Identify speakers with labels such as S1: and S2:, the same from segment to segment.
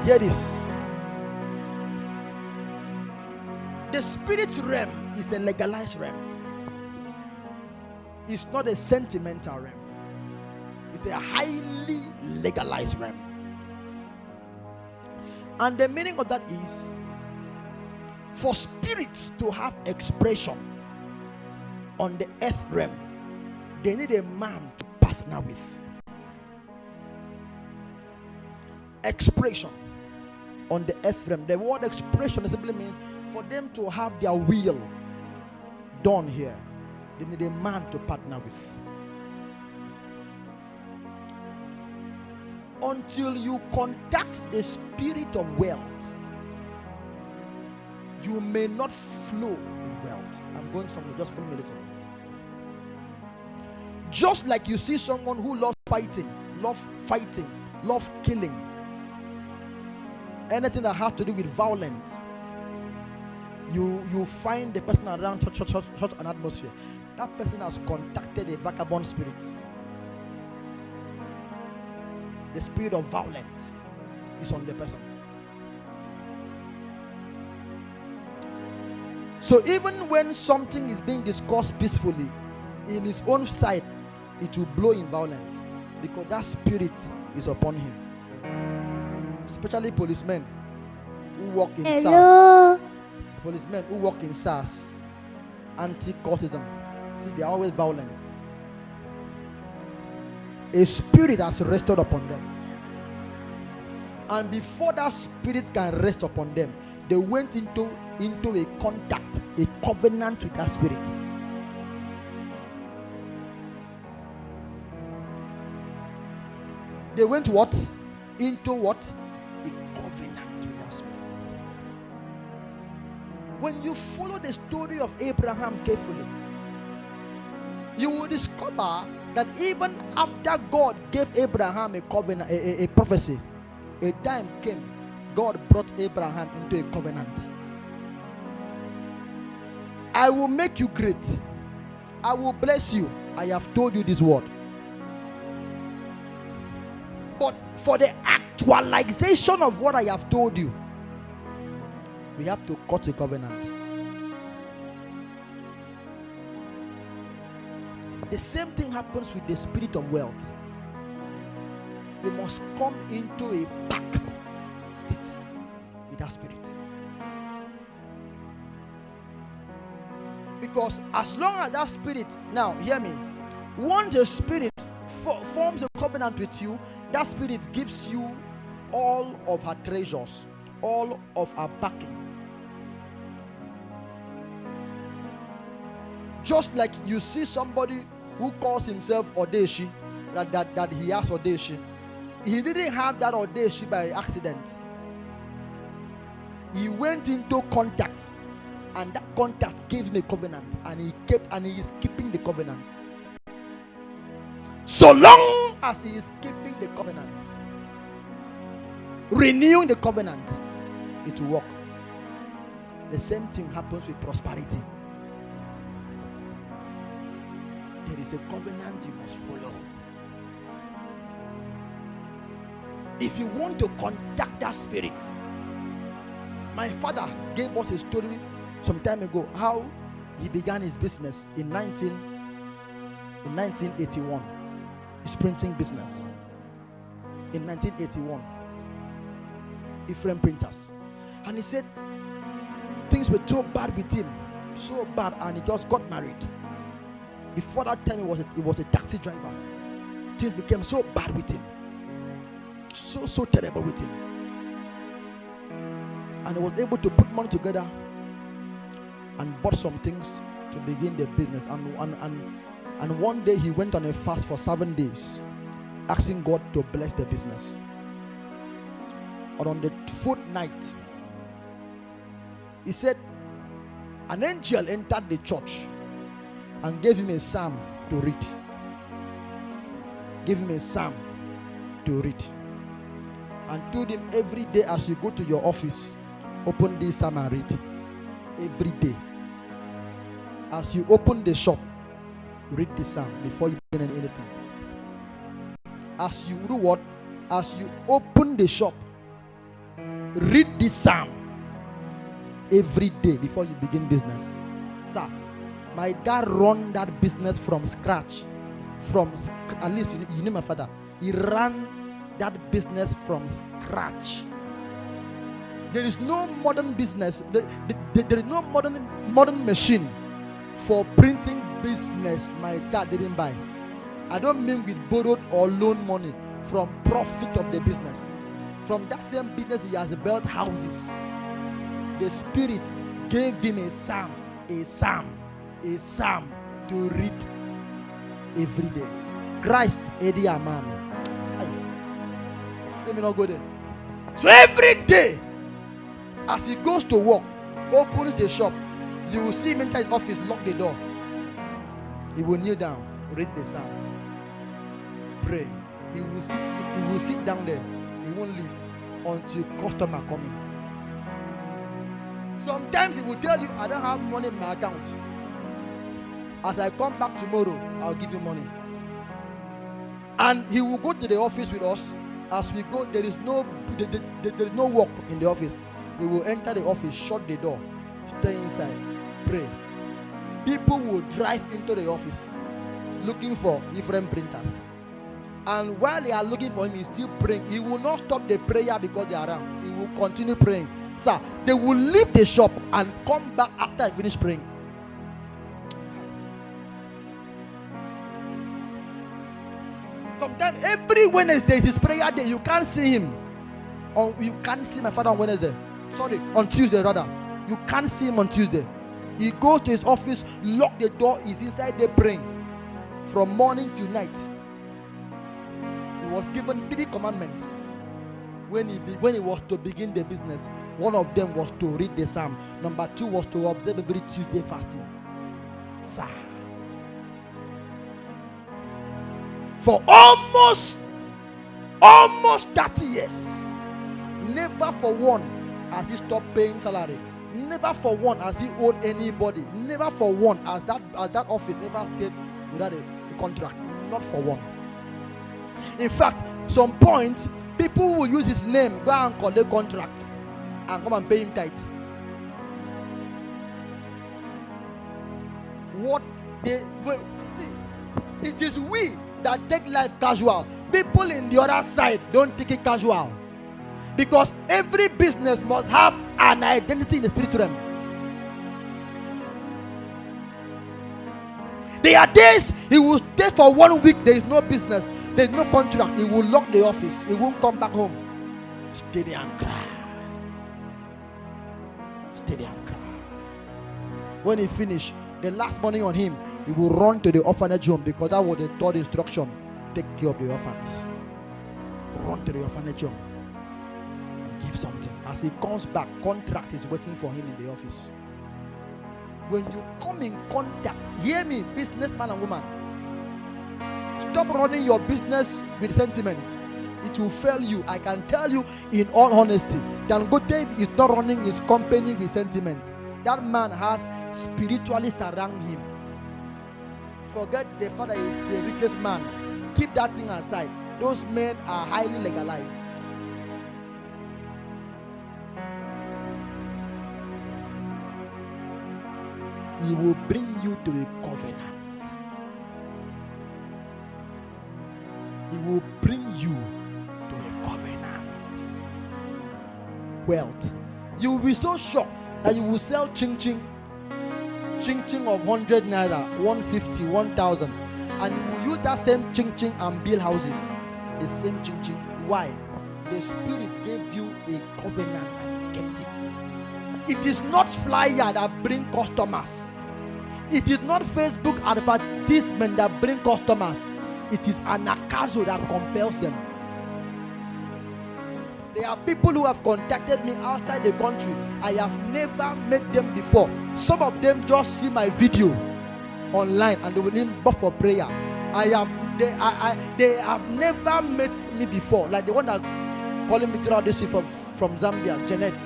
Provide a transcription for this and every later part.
S1: Hear this. The spirit realm is a legalized realm. It's not a sentimental realm. It's a highly legalized realm. And the meaning of that is, for spirits to have expression on the earth realm, they need a man to partner with. Expression on the earth realm. The word expression simply means for them to have their will done here, they need a man to partner with. Until you contact the spirit of wealth, you may not flow in wealth. I'm going somewhere, just follow me a little. Just like you see someone who loves fighting, love killing, anything that has to do with violence, you find the person around such an atmosphere. That person has contacted a vagabond spirit. The spirit of violence is on the person. So even when something is being discussed peacefully, in his own side, it will blow in violence, because that spirit is upon him. Especially policemen who work in SARS. Policemen who work in SARS, anti-cultism. See, they are always violent. A spirit has rested upon them. And before that spirit can rest upon them, they went into a contact, a covenant with that spirit. They went what? Into what? A covenant with that spirit. When you follow the story of Abraham carefully, you will discover that even after God gave Abraham a covenant, a prophecy, a time came, God brought Abraham into a covenant. I will make you great. I will bless you. I have told you this word. But for the actualization of what I have told you, we have to cut a covenant. The same thing happens with the spirit of wealth. You must come into a pact with that spirit. Because as long as that spirit, now hear me, once the spirit forms a covenant with you, that spirit gives you all of her treasures, all of her backing. Just like you see somebody who calls himself Odeshi, that he has Odeshi. He didn't have that Odeshi by accident. He went into contact, and that contact gave him a covenant, and he is keeping the covenant. So long as he is keeping the covenant, renewing the covenant, it will work. The same thing happens with prosperity. There is a covenant you must follow. If you want to contact that spirit, my father gave us a story some time ago how he began his business in 1981. His printing business in 1981. Ephraim Printers. And he said things were so bad with him, so bad, and he just got married. Before that time, he was a taxi driver. Things became so bad with him, so terrible with him, and he was able to put money together and bought some things to begin the business. And one day he went on a fast for 7 days, asking God to bless the business. And on the fourth night, he said an angel entered the church and gave him a psalm to read. Gave him a psalm to read. And told him, every day as you go to your office, open this psalm and read. Every day. As you open the shop, read this psalm before you begin anything. As you do what? As you open the shop, Read this psalm every day before you begin business. Sir, my dad run that business from scratch. At least you know my father. He ran that business from scratch. There is no modern business. There is no modern machine for printing business my dad didn't buy. I don't mean with borrowed or loan money, from profit of the business. From that same business, he has built houses. The Spirit gave him a psalm to read every day. Christ, Eddie Amami. Let me not go there. So every day, as he goes to work, opens the shop, you will see him enter his office, lock the door. He will kneel down, read the psalm, pray. He will sit down there. He won't leave until customer coming. Sometimes he will tell you, I don't have money in my account. As I come back tomorrow, I'll give you money. And he will go to the office with us. As we go, there is no work in the office. He will enter the office, shut the door, stay inside, pray. People will drive into the office looking for Ephraim printers. And while they are looking for him, he's still praying. He will not stop the prayer because they are around. He will continue praying. Sir, they will leave the shop and come back after I finish praying. Sometimes every Wednesday is his prayer day. You can't see him. You can't see my father on Wednesday. Sorry, on Tuesday rather. You can't see him on Tuesday. He goes to his office, lock the door, he's inside there praying from morning till night. He was given 3 commandments when he was to begin the business. One of them was to read the psalm. Number 2 was to observe every Tuesday fasting. Sir, for almost 30 years, never for one has he stopped paying salary. Never for one has he owed anybody. Never for one has that office never stayed without a contract. Not for one. In fact, some point people will use his name, go and collect contract and come and pay him tithe. See, it is we that take life casual. People in the other side don't take it casual, because every business must have an identity in the spiritual realm. There are days he will stay for 1 week. There is no business, there is no contract. He will lock the office. He won't come back home. Stay there and cry. Stay there and cry. When he finish, the last money on him, he will run to the orphanage home, because that was the 3rd instruction: take care of the orphans. Run to the orphanage home and give something. As he comes back, contract is waiting for him in the office. When you come in contact, hear me, businessman and woman, stop running your business with sentiment. It will fail you. I can tell you in all honesty, Dangote is not running his company with sentiment. That man has spiritualists around him. Forget the father is the richest man. Keep that thing aside. Those men are highly legalized. He will bring you to a covenant. He will bring you to a covenant. Wealth. You will be so shocked that you will sell ching-ching of 100 naira, 150, 1,000, and you will use that same ching-ching and build houses. The same ching-ching. Why? The Spirit gave you a covenant and kept it. It is not flyer that bring customers. It is not Facebook advertisement that bring customers. It is an akazo that compels them. There are people who have contacted me outside the country. I have never met them before. Some of them just see my video online and they will inbox for prayer. They have never met me before. Like the one that calling me throughout this week from Zambia, Janet.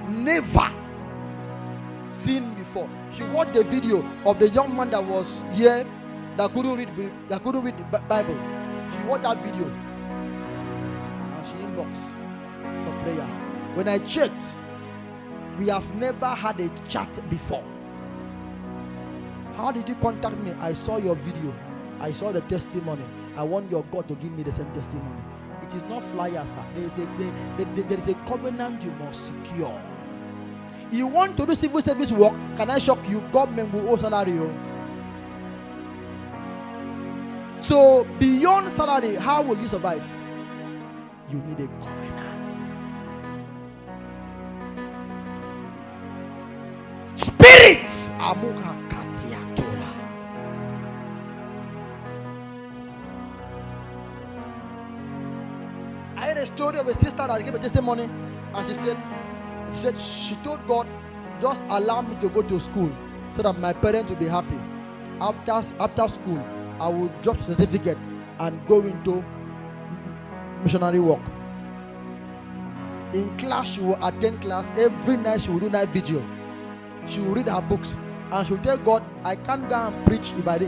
S1: Never seen before. She watched the video of the young man that was here that couldn't read the Bible. She watched that video and she inboxed prayer. When I checked, we have never had a chat before. How did you contact me? I saw your video. I saw the testimony. I want your God to give me the same testimony. It is not flyers, sir. There is a covenant you must secure. You want to do civil service work? Can I shock you? Government will owe salary. So beyond salary, how will you survive? You need a covenant. Spirits. I heard a story of a sister that gave a testimony, and she said she told God, just allow me to go to school so that my parents will be happy. After school, I will drop the certificate and go into missionary work. In class, she will attend class. Every night she will do night vigil. She will read her books, and she will tell God, I can't go and preach if I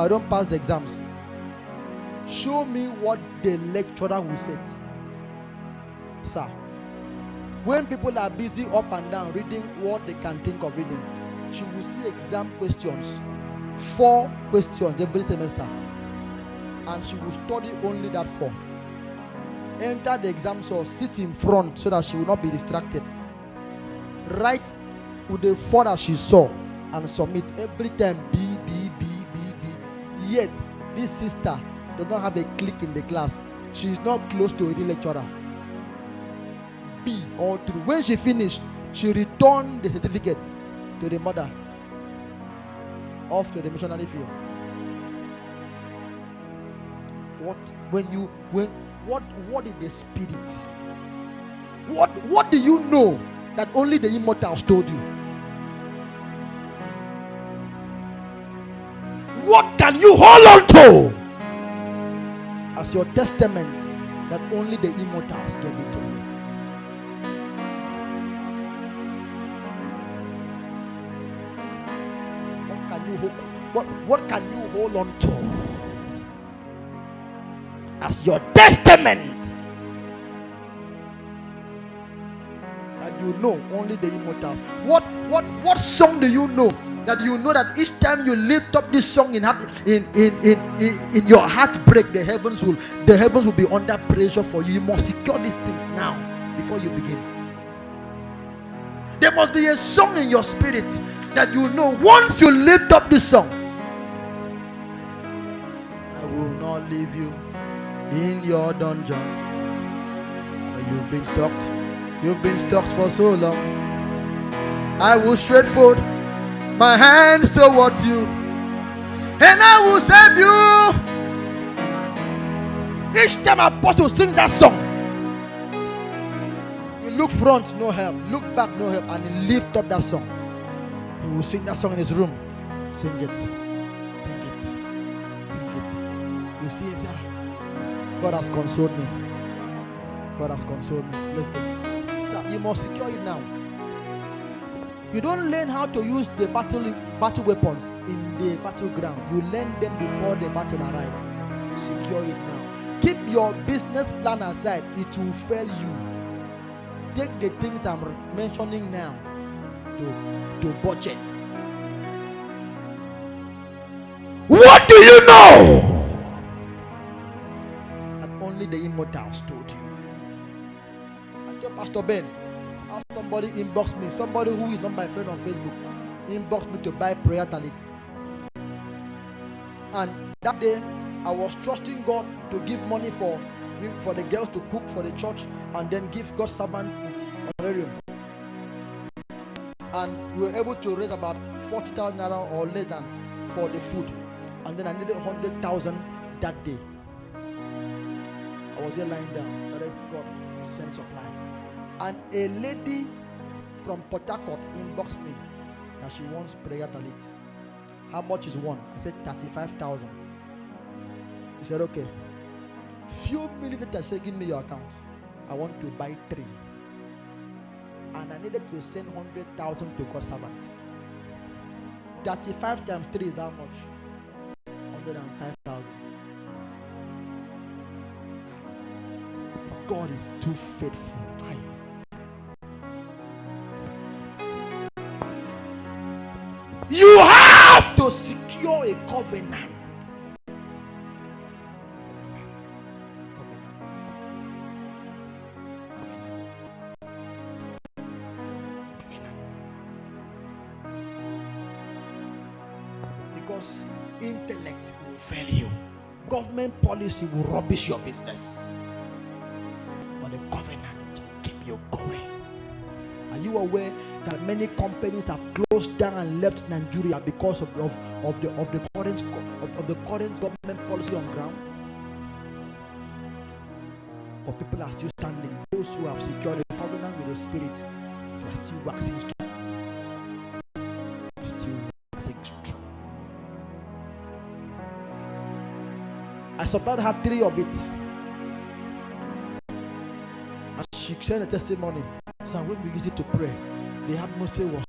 S1: don't pass the exams. Show me what the lecturer will say. Sir, when people are busy up and down reading what they can think of reading, she will see exam questions, 4 questions every semester, and she will study only that 4. Enter the exam hall, sit in front so that she will not be distracted. Write with the 4 that she saw and submit every time. B. Yet this sister does not have a clique in the class. She is not close to any lecturer. B all through. When she finished, she returned the certificate to the mother, off to the missionary field. What is the spirit? What do you know that only the immortals told you? What can you hold on to as your testament that only the immortals gave it to you? What can you hold on to as your testament that you know only the immortals? What song do you know that you know that each time you lift up this song in your heartbreak, the heavens will be under pressure for you? You must secure these things now before you begin. There must be a song in your spirit that you know once you lift up this song, I will not leave you in your dungeon. You've been stuck for so long. I will stretch forth my hands towards you, and I will save you. Each time apostle sing that song, you look front, no help. Look back, no help, and he lift up that song. He will sing that song in his room. Sing it. You see him say, God has consoled me. Let's go. Sir, you must secure it now. You don't learn how to use the battle weapons in the battleground. You learn them before the battle arrives. Secure it now. Keep your business plan aside. It will fail you. Take the things I'm mentioning now to budget. What do you know that only the immortals told you? I told Pastor Ben, somebody inboxed me, somebody who is not my friend on Facebook, inboxed me to buy prayer talent. And that day, I was trusting God to give money for the girls to cook for the church, and then give God's servants his honorarium. And we were able to raise about 40,000 naira or less than for the food. And then I needed 100,000 that day. I was there lying down, so that God sent supply. And a lady from Port Harcourt inboxed me that she wants prayer talent. How much is one? I said 35,000. He said, okay. Few minutes later, she said, give me your account. I want to buy 3. And I needed to send 100,000 to God's servant. 35 times 3 is how much? 105,000. This God is too faithful. covenant. Because intellect will fail you. Government policy will rubbish your business. But the covenant will keep you going. Are you aware that many companies have closed down and left Nigeria because of the current government policy on ground? But people are still standing. Those who have secured a covenant with the Spirit, they are still waxing strong. I supplied her 3 of it. As she shared a testimony, so when we used it to pray, the atmosphere was